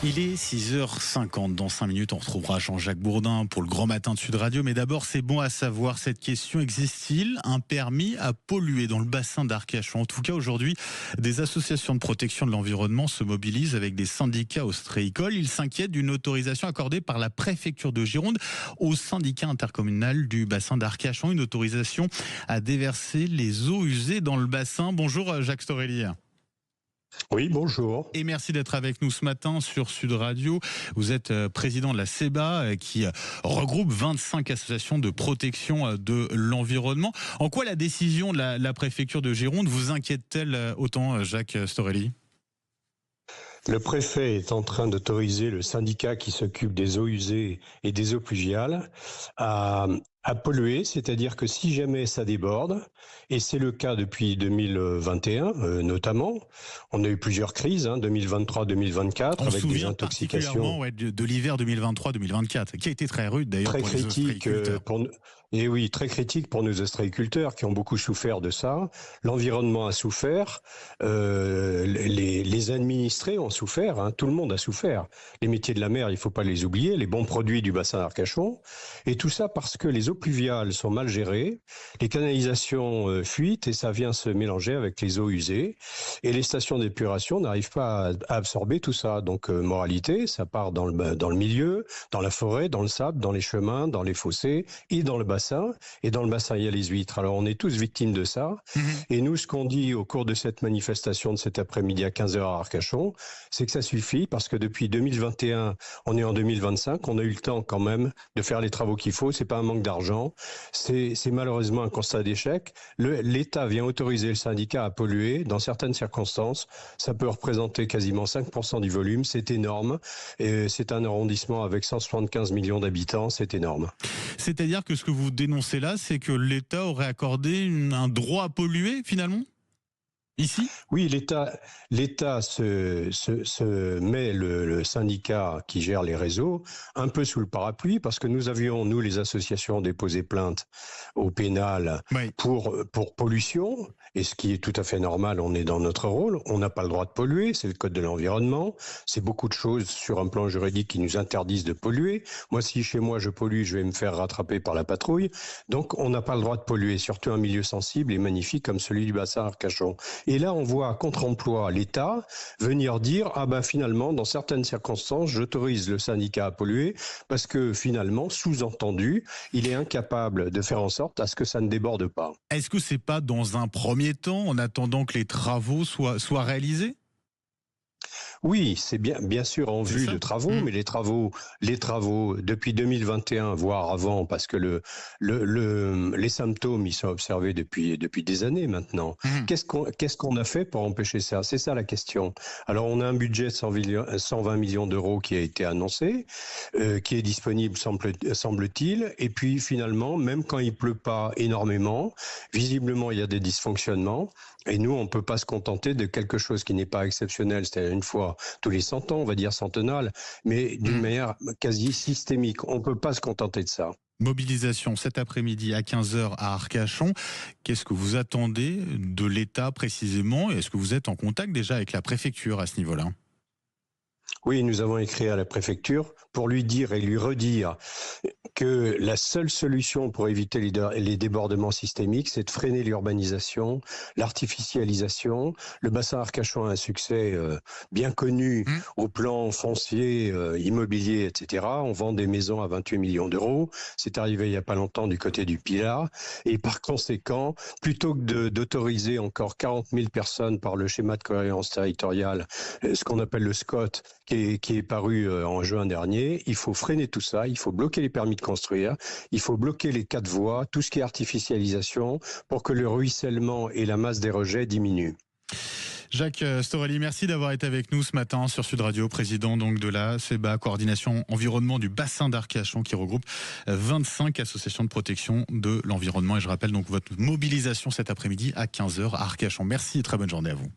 Il est 6h50. Dans 5 minutes, on retrouvera Jean-Jacques Bourdin pour le Grand Matin de Sud Radio. Mais d'abord, c'est bon à savoir cette question. Existe-t-il un permis à polluer dans le bassin d'Arcachon? En tout cas, aujourd'hui, des associations de protection de l'environnement se mobilisent avec des syndicats ostréicoles. Ils s'inquiètent d'une autorisation accordée par la préfecture de Gironde au syndicat intercommunal du bassin d'Arcachon. Une autorisation à déverser les eaux usées dans le bassin. Bonjour Jacques Storelli. Oui, bonjour. Et merci d'être avec nous ce matin sur Sud Radio. Vous êtes président de la CEBA qui regroupe 25 associations de protection de l'environnement. En quoi la décision de la préfecture de Gironde vous inquiète-t-elle autant, Jacques Storelli ? Le préfet est en train d'autoriser le syndicat qui s'occupe des eaux usées et des eaux pluviales à polluer, c'est-à-dire que si jamais ça déborde, et c'est le cas depuis 2021 notamment, on a eu plusieurs crises, 2023-2024, avec des intoxications. On se souvient de l'hiver 2023-2024, qui a été très rude d'ailleurs pour les ostréiculteurs. Et oui, très critique pour nos ostréiculteurs qui ont beaucoup souffert de ça. L'environnement a souffert, les administrés ont souffert, tout le monde a souffert. Les métiers de la mer, il ne faut pas les oublier, les bons produits du bassin d'Arcachon, et tout ça parce que les eaux pluviales sont mal gérées, les canalisations fuitent et ça vient se mélanger avec les eaux usées, et les stations d'épuration n'arrivent pas à absorber tout ça. Donc moralité, ça part dans le milieu, dans la forêt, dans le sable, dans les chemins, dans les fossés et dans le bassin. Et dans le bassin, il y a les huîtres. Alors, on est tous victimes de ça. Et nous, ce qu'on dit au cours de cette manifestation de cet après-midi à 15h à Arcachon, c'est que ça suffit parce que depuis 2021, on est en 2025, on a eu le temps quand même de faire les travaux qu'il faut. C'est pas un manque d'argent. C'est malheureusement un constat d'échec. L'État vient autoriser le syndicat à polluer. Dans certaines circonstances, ça peut représenter quasiment 5% du volume. C'est énorme. Et c'est un arrondissement avec 175 millions d'habitants. C'est énorme. C'est-à-dire que ce que vous dénoncez là, c'est que l'État aurait accordé un droit à polluer finalement ? Ici ? Oui, l'État se met le syndicat qui gère les réseaux un peu sous le parapluie parce que nous avions, nous les associations, déposé plainte au pénal pour pollution, et ce qui est tout à fait normal, on est dans notre rôle, on n'a pas le droit de polluer, c'est le code de l'environnement, c'est beaucoup de choses sur un plan juridique qui nous interdisent de polluer. Moi, si chez moi je pollue, je vais me faire rattraper par la patrouille, donc on n'a pas le droit de polluer, surtout un milieu sensible et magnifique comme celui du bassin Arcachon. Et là, on voit à contre-emploi l'État venir dire « Ah ben finalement, dans certaines circonstances, j'autorise le syndicat à polluer parce que finalement, sous-entendu, il est incapable de faire en sorte à ce que ça ne déborde pas. » Est-ce que c'est pas dans un premier temps, en attendant que les travaux soient réalisés ? Oui, c'est bien sûr en vue de travaux, mais les travaux depuis 2021, voire avant, parce que les symptômes ils sont observés depuis des années maintenant. Qu'est-ce qu'on a fait pour empêcher ça? C'est ça la question. Alors on a un budget de 120 millions d'euros qui a été annoncé, qui est disponible semble-t-il, et puis finalement, même quand il pleut pas énormément, visiblement il y a des dysfonctionnements, et nous on peut pas se contenter de quelque chose qui n'est pas exceptionnel, c'est-à-dire une fois tous les 100 ans, on va dire centennale, mais d'une manière quasi systémique. On ne peut pas se contenter de ça. Mobilisation cet après-midi à 15h à Arcachon. Qu'est-ce que vous attendez de l'État précisément? Est-ce que vous êtes en contact déjà avec la préfecture à ce niveau-là? Oui, nous avons écrit à la préfecture pour lui dire et lui redire que la seule solution pour éviter les débordements systémiques, c'est de freiner l'urbanisation, l'artificialisation. Le bassin Arcachon a un succès bien connu au plan foncier, immobilier, etc. On vend des maisons à 28 millions d'euros. C'est arrivé il n'y a pas longtemps du côté du Pilat. Et par conséquent, plutôt que d'autoriser encore 40 000 personnes par le schéma de cohérence territoriale, ce qu'on appelle le SCOT, qui est paru en juin dernier, il faut freiner tout ça, il faut bloquer les permis de construire, il faut bloquer les 4 voies, tout ce qui est artificialisation, pour que le ruissellement et la masse des rejets diminuent. Jacques Storelli, merci d'avoir été avec nous ce matin sur Sud Radio, président donc de la CEBA, coordination environnement du bassin d'Arcachon, qui regroupe 25 associations de protection de l'environnement. Et je rappelle donc votre mobilisation cet après-midi à 15h à Arcachon. Merci et très bonne journée à vous.